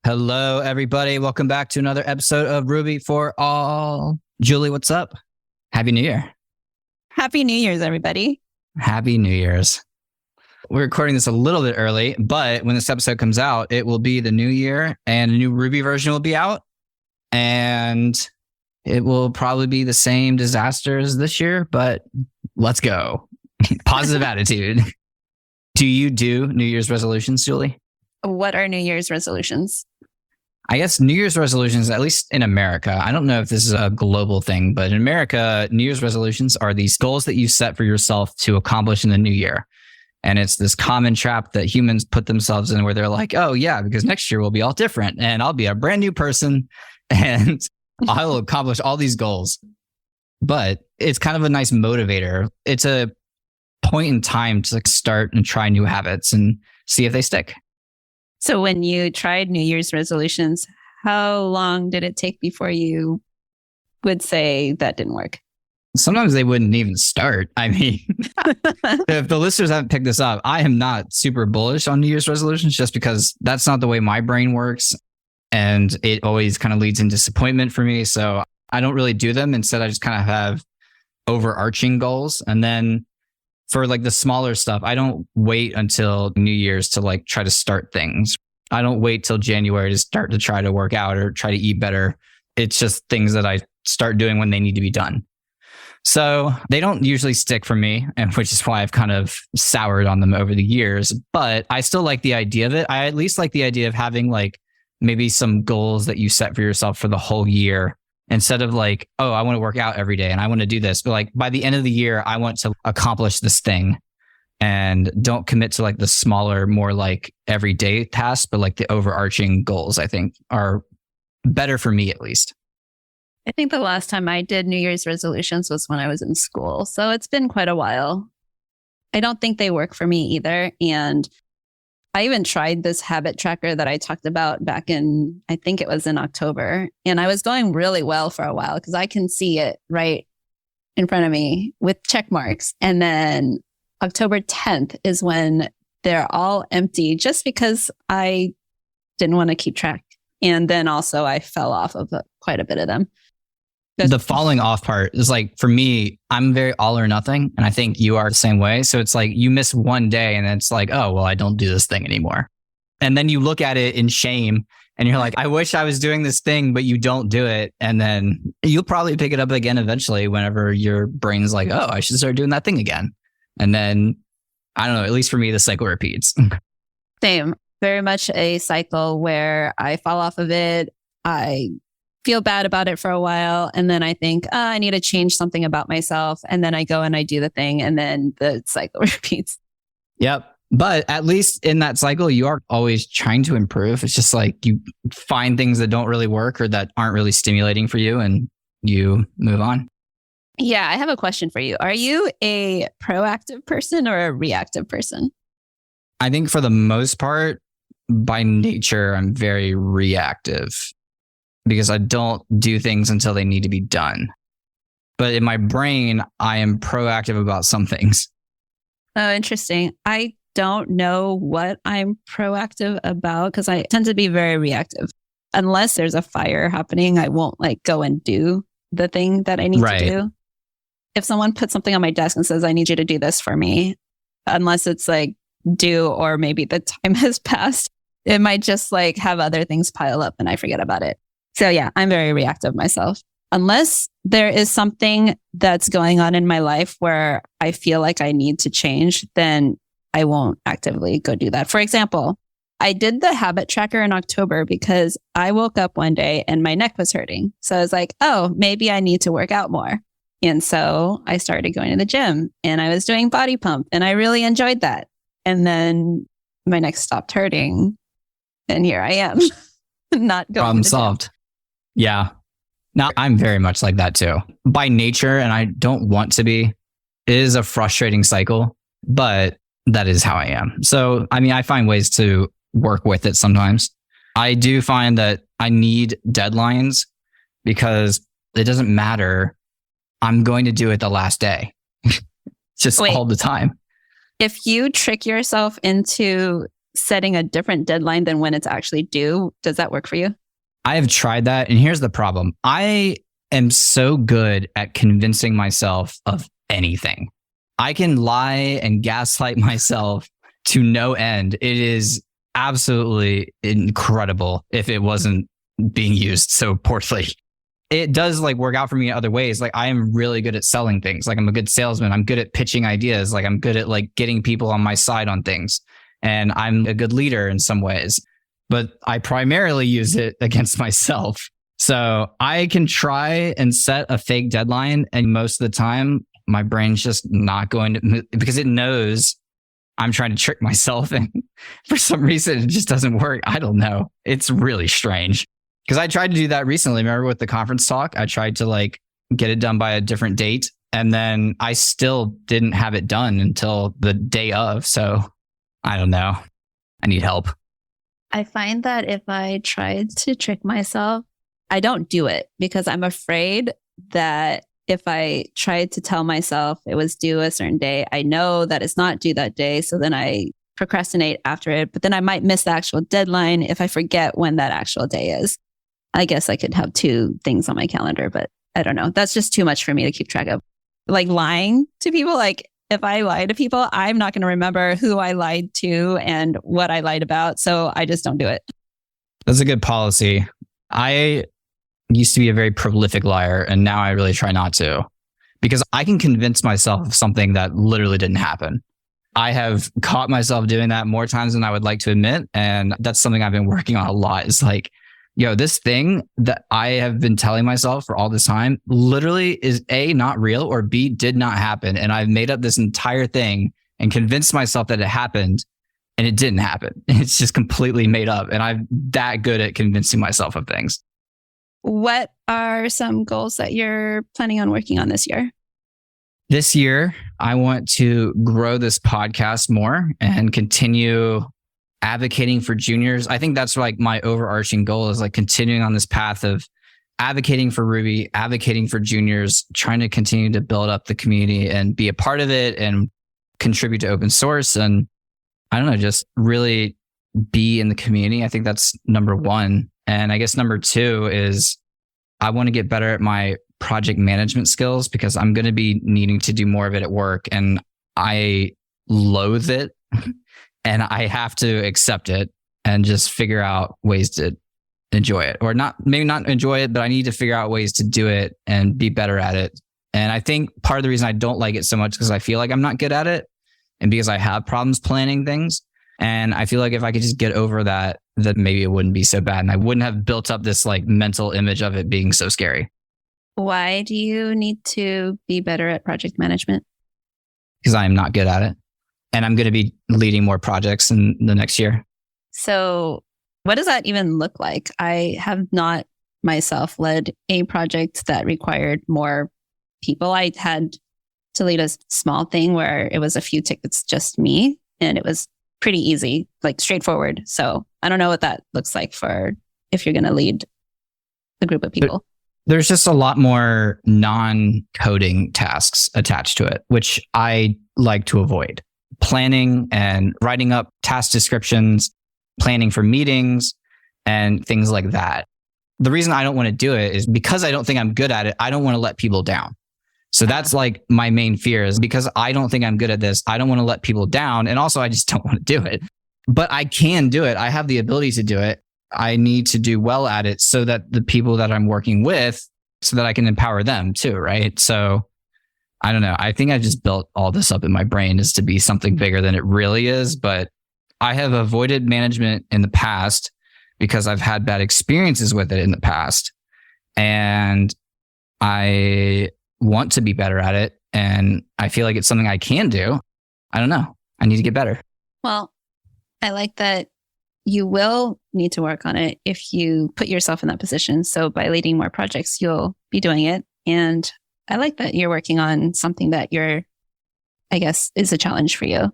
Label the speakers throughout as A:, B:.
A: Hello, everybody. Welcome back to another episode of Ruby for All. Julie, what's up? Happy New Year.
B: Happy New Year's, everybody.
A: Happy New Year's. We're recording this a little bit early, but when this episode comes out, it will be the new year and a new Ruby version will be out. And it will probably be the same disaster as this year, but let's go. Positive attitude. Do you do New Year's resolutions, Julie?
B: What are New Year's resolutions?
A: I guess New Year's resolutions, at least in America, I don't know if this is a global thing, but in America, New Year's resolutions are these goals that you set for yourself to accomplish in the new year. And it's this common trap that humans put themselves in where they're like, oh yeah, because next year will be all different and I'll be a brand new person and I will accomplish all these goals. But it's kind of a nice motivator. It's a point in time to start and try new habits and see if they stick.
B: So when you tried New Year's resolutions, how long did it take before you would say that didn't work?
A: Sometimes they wouldn't even start. I mean, if the listeners haven't picked this up, I am not super bullish on New Year's resolutions just because that's not the way my brain works. And it always kind of leads in disappointment for me. So I don't really do them. Instead, I just kind of have overarching goals. And then for like the smaller stuff, I don't wait until New Year's to like try to start things. I don't wait till January to start to try to work out or try to eat better. It's just things that I start doing when they need to be done. So they don't usually stick for me, and which is why I've kind of soured on them over the years. But I still like the idea of it. I at least like the idea of having like maybe some goals that you set for yourself for the whole year. Instead of like, oh, I want to work out every day and I want to do this. But like by the end of the year, I want to accomplish this thing and don't commit to like the smaller, more like everyday tasks, but like the overarching goals, I think are better for me at least.
B: I think the last time I did New Year's resolutions was when I was in school. So it's been quite a while. I don't think they work for me either. And I even tried this habit tracker that I talked about back in, I think it was in October. And I was going really well for a while because I can see it right in front of me with check marks. And then October 10th is when they're all empty just because I didn't want to keep track. And then also I fell off of quite a bit of them.
A: The falling off part is like, for me, I'm very all or nothing. And I think you are the same way. So it's like you miss one day and it's like, oh, well, I don't do this thing anymore. And then you look at it in shame and you're like, I wish I was doing this thing, but you don't do it. And then you'll probably pick it up again eventually whenever your brain's like, oh, I should start doing that thing again. And then, I don't know, at least for me, the cycle repeats.
B: Same. Very much a cycle where I fall off of it. I feel bad about it for a while. And then I think, I need to change something about myself. And then I go and I do the thing. And then the cycle repeats.
A: Yep. But at least in that cycle, you are always trying to improve. It's just like you find things that don't really work or that aren't really stimulating for you and you move on.
B: Yeah, I have a question for you. Are you a proactive person or a reactive person?
A: I think for the most part, by nature, I'm very reactive because I don't do things until they need to be done. But in my brain, I am proactive about some things.
B: Oh, interesting. I don't know what I'm proactive about because I tend to be very reactive. Unless there's a fire happening, I won't like go and do the thing that I need to do. If someone puts something on my desk and says, I need you to do this for me, unless it's like due or maybe the time has passed, it might just like have other things pile up and I forget about it. So yeah, I'm very reactive myself. Unless there is something that's going on in my life where I feel like I need to change, then I won't actively go do that. For example, I did the habit tracker in October because I woke up one day and my neck was hurting. So I was like, oh, maybe I need to work out more. And so I started going to the gym and I was doing body pump and I really enjoyed that. And then my neck stopped hurting and here I am not going.
A: Problem solved. Yeah. Now I'm very much like that too. By nature, and I don't want to be, it is a frustrating cycle, but that is how I am. So, I mean, I find ways to work with it sometimes. I do find that I need deadlines because it doesn't matter. I'm going to do it the last day. Just all the time.
B: If you trick yourself into setting a different deadline than when it's actually due. Does that work for you?
A: I have tried that. And here's the problem. I am so good at convincing myself of anything. I can lie and gaslight myself to no end. It is absolutely incredible if it wasn't being used so poorly. It does like work out for me in other ways. Like I am really good at selling things. Like I'm a good salesman. I'm good at pitching ideas. Like I'm good at like getting people on my side on things. And I'm a good leader in some ways, but I primarily use it against myself. So I can try and set a fake deadline. And most of the time, my brain's just not going to, because it knows I'm trying to trick myself. And for some reason, it just doesn't work. I don't know. It's really strange. Because I tried to do that recently. Remember with the conference talk, I tried to like get it done by a different date. And then I still didn't have it done until the day of. So I don't know. I need help.
B: I find that if I try to trick myself, I don't do it because I'm afraid that if I tried to tell myself it was due a certain day, I know that it's not due that day. So then I procrastinate after it, but then I might miss the actual deadline if I forget when that actual day is. I guess I could have two things on my calendar, but I don't know. That's just too much for me to keep track of. Like lying to people, like if I lie to people, I'm not going to remember who I lied to and what I lied about. So I just don't do it.
A: That's a good policy. I used to be a very prolific liar, and now I really try not to, because I can convince myself of something that literally didn't happen. I have caught myself doing that more times than I would like to admit. And that's something I've been working on a lot. It's like, this thing that I have been telling myself for all this time literally is A, not real, or B, did not happen. And I've made up this entire thing and convinced myself that it happened, and it didn't happen. It's just completely made up. And I'm that good at convincing myself of things.
B: What are some goals that you're planning on working on this year?
A: This year, I want to grow this podcast more and continue advocating for juniors. I think that's like my overarching goal is like continuing on this path of advocating for Ruby, advocating for juniors, trying to continue to build up the community and be a part of it and contribute to open source. And I don't know, just really be in the community. I think that's number one. And I guess number two is I want to get better at my project management skills because I'm going to be needing to do more of it at work. And I loathe it. And I have to accept it and just figure out ways to enjoy it, or maybe not enjoy it, but I need to figure out ways to do it and be better at it. And I think part of the reason I don't like it so much is because I feel like I'm not good at it and because I have problems planning things. And I feel like if I could just get over that maybe it wouldn't be so bad. And I wouldn't have built up this like mental image of it being so scary.
B: Why do you need to be better at project management?
A: Because I am not good at it. And I'm going to be leading more projects in the next year.
B: So what does that even look like? I have not myself led a project that required more people. I had to lead a small thing where it was a few tickets, just me, and it was pretty easy, like straightforward. So I don't know what that looks like for if you're going to lead a group of people.
A: There's just a lot more non-coding tasks attached to it, which I like to avoid. Planning and writing up task descriptions, planning for meetings, and things like that. The reason I don't want to do it is because I don't think I'm good at it. I don't want to let people down. So that's like my main fear is because I don't think I'm good at this. I don't want to let people down. And also I just don't want to do it. But I can do it. I have the ability to do it. I need to do well at it so that the people that I'm working with, so that I can empower them too, right? So I don't know. I think I just built all this up in my brain is to be something bigger than it really is. But I have avoided management in the past because I've had bad experiences with it in the past. And I want to be better at it. And I feel like it's something I can do. I don't know. I need to get better.
B: Well, I like that you will need to work on it if you put yourself in that position. So by leading more projects, you'll be doing it. And I like that you're working on something that I guess, is a challenge for you.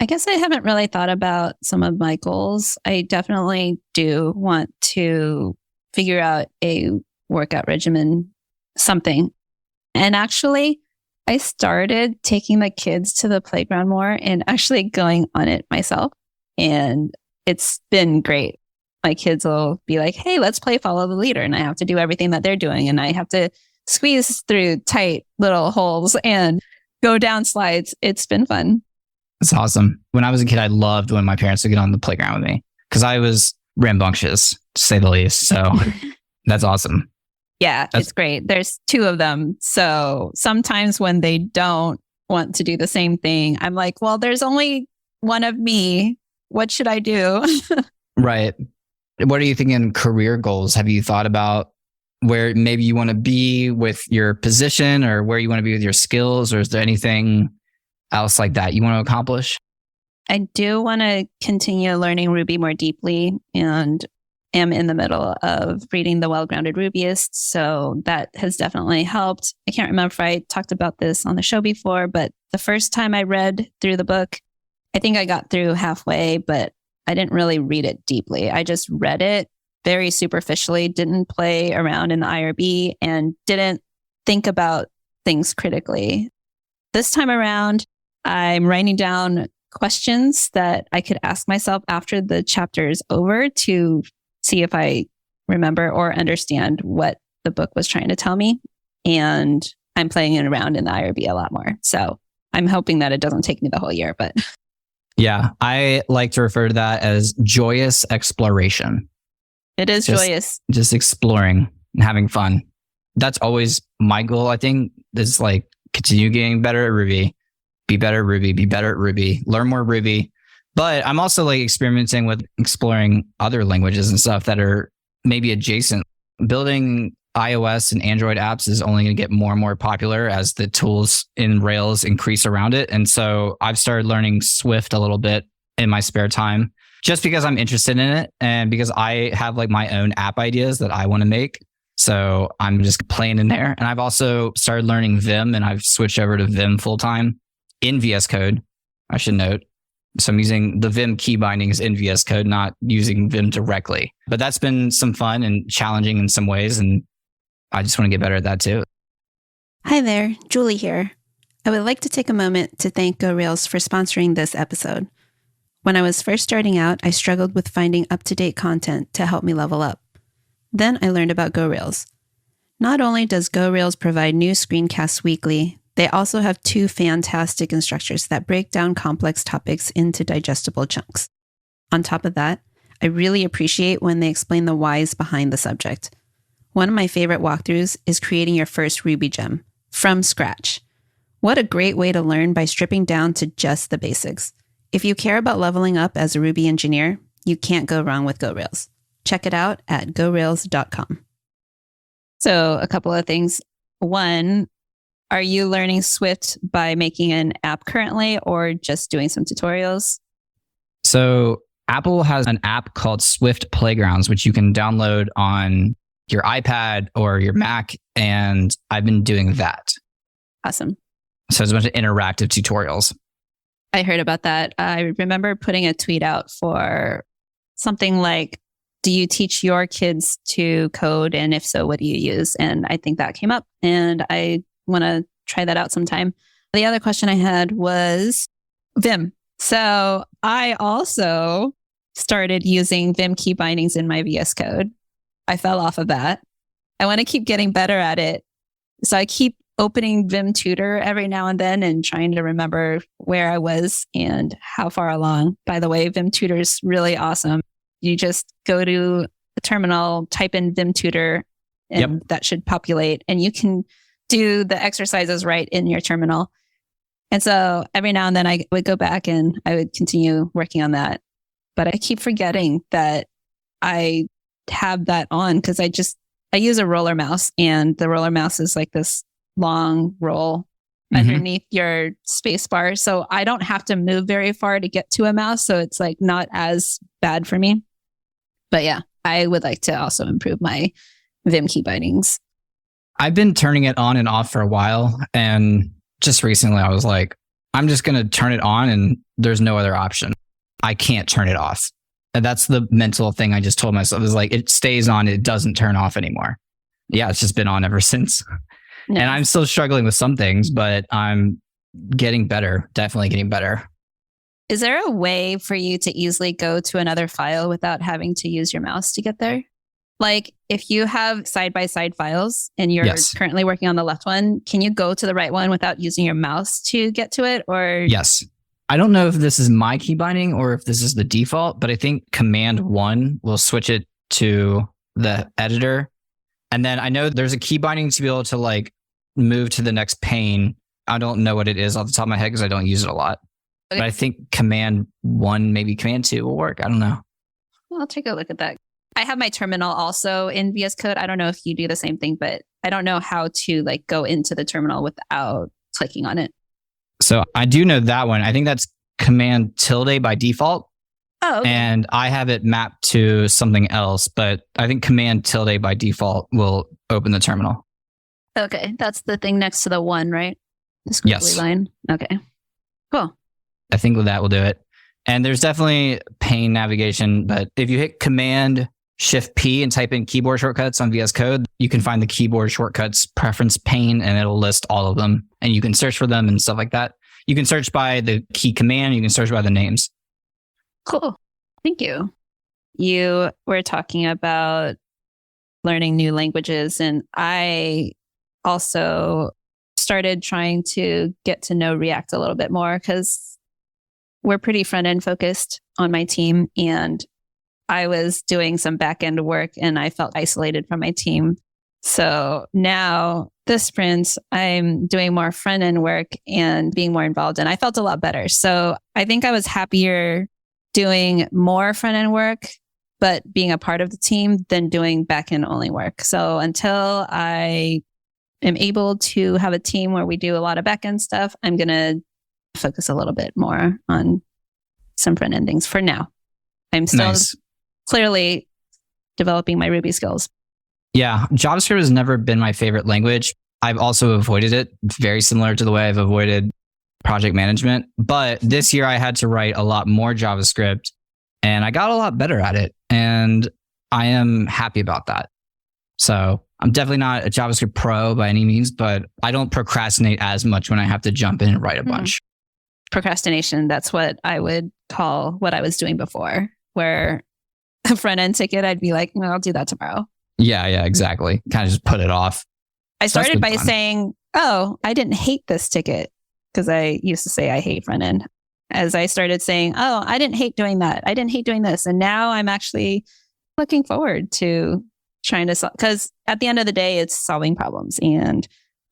B: I guess I haven't really thought about some of my goals. I definitely do want to figure out a workout regimen, something. And actually, I started taking the kids to the playground more and actually going on it myself. And it's been great. My kids will be like, hey, let's play follow the leader. And I have to do everything that they're doing. And I have to squeeze through tight little holes and go down slides. It's been fun.
A: It's awesome. When I was a kid, I loved when my parents would get on the playground with me because I was rambunctious, to say the least. So that's awesome.
B: Yeah, it's great. There's two of them. So sometimes when they don't want to do the same thing, I'm like, well, there's only one of me. What should I do?
A: Right. What are you thinking career goals? Have you thought about where maybe you want to be with your position or where you want to be with your skills? Or is there anything else like that you want to accomplish?
B: I do want to continue learning Ruby more deeply and am in the middle of reading The Well-Grounded Rubyist. So that has definitely helped. I can't remember if I talked about this on the show before, but the first time I read through the book, I think I got through halfway, but I didn't really read it deeply. I just read it very superficially, didn't play around in the IRB, and didn't think about things critically. This time around, I'm writing down questions that I could ask myself after the chapter is over to see if I remember or understand what the book was trying to tell me. And I'm playing it around in the IRB a lot more. So I'm hoping that it doesn't take me the whole year, but
A: yeah, I like to refer to that as joyous exploration.
B: It is joyous.
A: Just exploring and having fun. That's always my goal, I think, is like continue getting better at Ruby, be better at Ruby, be better at Ruby, learn more Ruby. But I'm also like experimenting with exploring other languages and stuff that are maybe adjacent. Building iOS and Android apps is only going to get more and more popular as the tools in Rails increase around it. And so I've started learning Swift a little bit in my spare time, just because I'm interested in it and because I have like my own app ideas that I want to make. So I'm just playing in there. And I've also started learning Vim, and I've switched over to Vim full time in VS Code, I should note. So I'm using the Vim key bindings in VS Code, not using Vim directly. But that's been some fun and challenging in some ways. And I just want to get better at that too.
C: Hi there, Julie here. I would like to take a moment to thank GoRails for sponsoring this episode. When I was first starting out, I struggled with finding up-to-date content to help me level up. Then I learned about GoRails. Not only does GoRails provide new screencasts weekly, they also have 2 fantastic instructors that break down complex topics into digestible chunks. On top of that, I really appreciate when they explain the whys behind the subject. One of my favorite walkthroughs is creating your first Ruby gem from scratch. What a great way to learn by stripping down to just the basics. If you care about leveling up as a Ruby engineer, you can't go wrong with GoRails. Check it out at gorails.com.
B: So a couple of things. One, are you learning Swift by making an app currently or just doing some tutorials?
A: So Apple has an app called Swift Playgrounds, which you can download on your iPad or your Mac. And I've been doing that.
B: Awesome.
A: So it's a bunch of interactive tutorials.
B: I heard about that. I remember putting a tweet out for something like, do you teach your kids to code? And if so, what do you use? And I think that came up and I want to try that out sometime. The other question I had was Vim. So I also started using Vim key bindings in my VS Code. I fell off of that. I want to keep getting better at it. So I keep opening Vim Tutor every now and then and trying to remember where I was and how far along. By the way, Vim Tutor is really awesome. You just go to the terminal, type in Vim Tutor, and that should populate. And you can do the exercises right in your terminal. And so every now and then I would go back and I would continue working on that. But I keep forgetting that I have that on because I use a roller mouse, and the roller mouse is like this long roll underneath your space bar. So I don't have to move very far to get to a mouse. So it's like not as bad for me. But yeah, I would like to also improve my Vim key bindings.
A: I've been turning it on and off for a while. And just recently I was like, I'm just going to turn it on and there's no other option. I can't turn it off. And that's the mental thing I just told myself, is like, it stays on, it doesn't turn off anymore. Yeah, it's just been on ever since.
B: Nice.
A: And I'm still struggling with some things, but I'm getting better, definitely getting better.
B: Is there a way for you to easily go to another file without having to use your mouse to get there? Like if you have side-by-side files and you're currently working on the left one, can you go to the right one without using your mouse to get to it? Or
A: yes. I don't know if this is my key binding or if this is the default, but I think Command 1 will switch it to the editor. And then I know there's a key binding to be able to like move to the next pane. I don't know what it is off the top of my head because I don't use it a lot. Okay. But I think Command 1, maybe Command 2 will work. I don't know.
B: Well, I'll take a look at that. I have my terminal also in VS Code. I don't know if you do the same thing, but I don't know how to like go into the terminal without clicking on it.
A: So I do know that one. I think that's Command tilde by default.
B: Oh, okay.
A: And I have it mapped to something else, but I think Command tilde by default will open the terminal.
B: Okay. That's the thing next to the one, right? The squiggly
A: Yes.
B: line. Okay. Cool.
A: I think that will do it. And there's definitely pane navigation, but if you hit Command Shift P and type in keyboard shortcuts on VS Code, you can find the keyboard shortcuts preference pane and it'll list all of them. And you can search for them and stuff like that. You can search by the key command. You can search by the names.
B: Cool. Thank you. You were talking about learning new languages, and I also started trying to get to know React a little bit more because we're pretty front end focused on my team. And I was doing some back end work and I felt isolated from my team. So now this sprint, I'm doing more front end work and being more involved, and I felt a lot better. So I think I was happier doing more front end work, but being a part of the team than doing back end only work. So until I am able to have a team where we do a lot of back end stuff, I'm going to focus a little bit more on some front end things for now. I'm still clearly developing my Ruby skills.
A: Yeah, JavaScript has never been my favorite language. I've also avoided it, very similar to the way I've avoided project management. But this year I had to write a lot more JavaScript and I got a lot better at it. And I am happy about that. So I'm definitely not a JavaScript pro by any means, but I don't procrastinate as much when I have to jump in and write a bunch.
B: Procrastination, that's what I would call what I was doing before, where a front end ticket, I'd be like, no, I'll do that tomorrow.
A: Yeah, exactly. Kind of just put it off.
B: I started by saying, oh, I didn't hate this ticket because I used to say I hate front end. As I started saying, oh, I didn't hate doing that. I didn't hate doing this. And now I'm actually looking forward to trying to solve, because at the end of the day, it's solving problems. And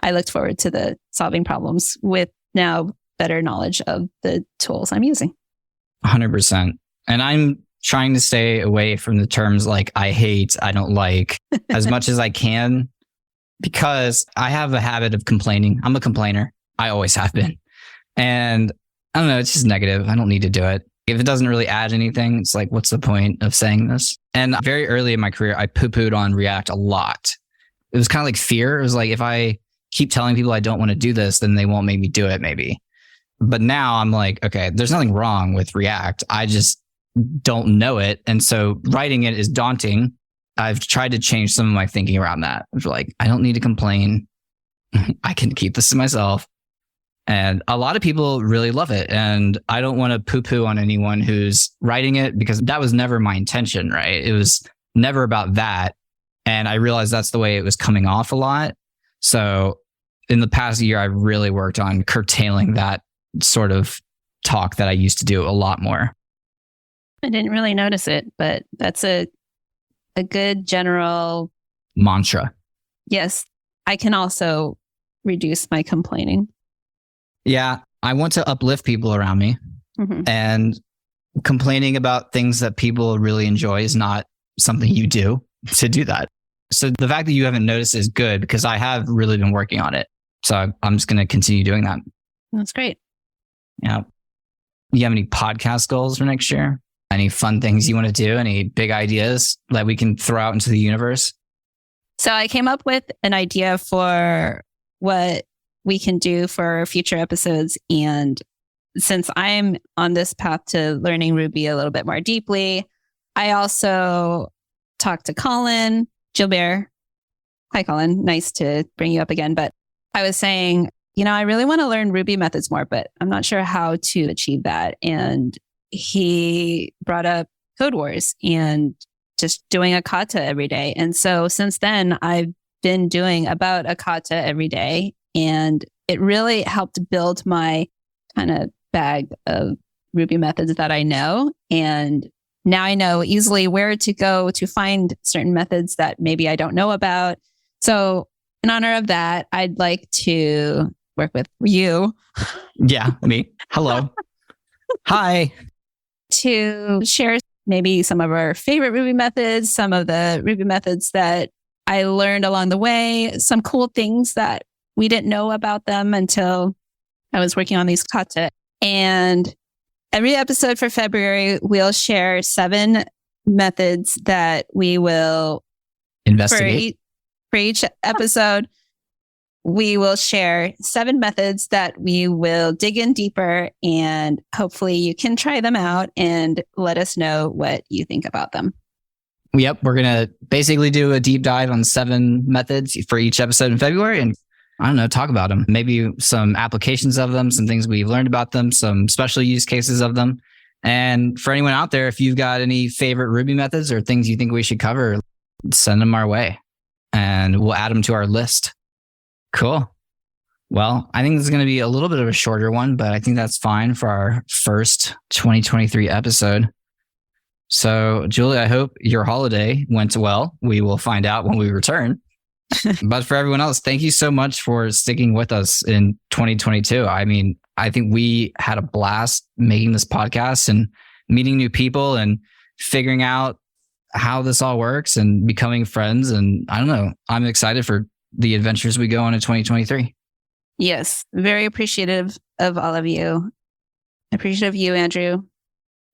B: I looked forward to the solving problems with now better knowledge of the tools I'm using.
A: 100%. And I'm trying to stay away from the terms like I hate, I don't like as much as I can, because I have a habit of complaining. I'm a complainer. I always have been. And I don't know, it's just negative. I don't need to do it. If it doesn't really add anything, it's like, what's the point of saying this? And very early in my career, I poo-pooed on React a lot. It was kind of like fear. It was like, if I keep telling people I don't want to do this, then they won't make me do it maybe. But now I'm like, okay, there's nothing wrong with React. I just don't know it. And so writing it is daunting. I've tried to change some of my thinking around that. I was like, I don't need to complain. I can keep this to myself. And a lot of people really love it. And I don't want to poo-poo on anyone who's writing it, because that was never my intention, right? It was never about that. And I realized that's the way it was coming off a lot. So in the past year, I've really worked on curtailing that sort of talk that I used to do a lot more.
B: I didn't really notice it, but that's a good general
A: mantra.
B: Yes. I can also reduce my complaining.
A: Yeah. I want to uplift people around me, and complaining about things that people really enjoy is not something you do to do that. So the fact that you haven't noticed is good, because I have really been working on it. So I'm just going to continue doing that.
B: That's great.
A: Yeah. You have any podcast goals for next year? Any fun things you want to do? Any big ideas that we can throw out into the universe?
B: So I came up with an idea for what we can do for future episodes. And since I'm on this path to learning Ruby a little bit more deeply, I also talked to Colin Gilbert. Hi, Colin. Nice to bring you up again. But I was saying I really want to learn Ruby methods more, but I'm not sure how to achieve that. And he brought up Code Wars and just doing a kata every day. And so since then, I've been doing about a kata every day. And it really helped build my kind of bag of Ruby methods that I know. And now I know easily where to go to find certain methods that maybe I don't know about. So in honor of that, I'd like to work with you.
A: Yeah, me. Hello. Hi.
B: To share maybe some of our favorite Ruby methods, some of the Ruby methods that I learned along the way, some cool things that we didn't know about them until I was working on these kata. And every episode for February, we'll share 7 methods that we will
A: Investigate.
B: For each episode. We will share 7 methods that we will dig in deeper, and hopefully you can try them out and let us know what you think about them.
A: Yep, we're going to basically do a deep dive on 7 methods for each episode in February and I don't know, talk about them. Maybe some applications of them, some things we've learned about them, some special use cases of them. And for anyone out there, if you've got any favorite Ruby methods or things you think we should cover, send them our way and we'll add them to our list. Cool. Well, I think this is going to be a little bit of a shorter one, but I think that's fine for our first 2023 episode. So, Julie, I hope your holiday went well. We will find out when we return. But for everyone else, thank you so much for sticking with us in 2022. I mean, I think we had a blast making this podcast and meeting new people and figuring out how this all works and becoming friends. And I don't know, I'm excited for the adventures we go on in 2023.
B: Yes, very appreciative of all of you. Appreciative of you, Andrew.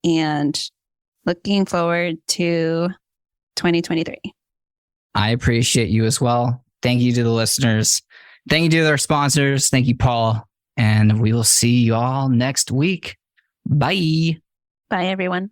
B: And looking forward to 2023.
A: I appreciate you as well. Thank you to the listeners. Thank you to our sponsors. Thank you, Paul. And we will see you all next week. Bye.
B: Bye, everyone.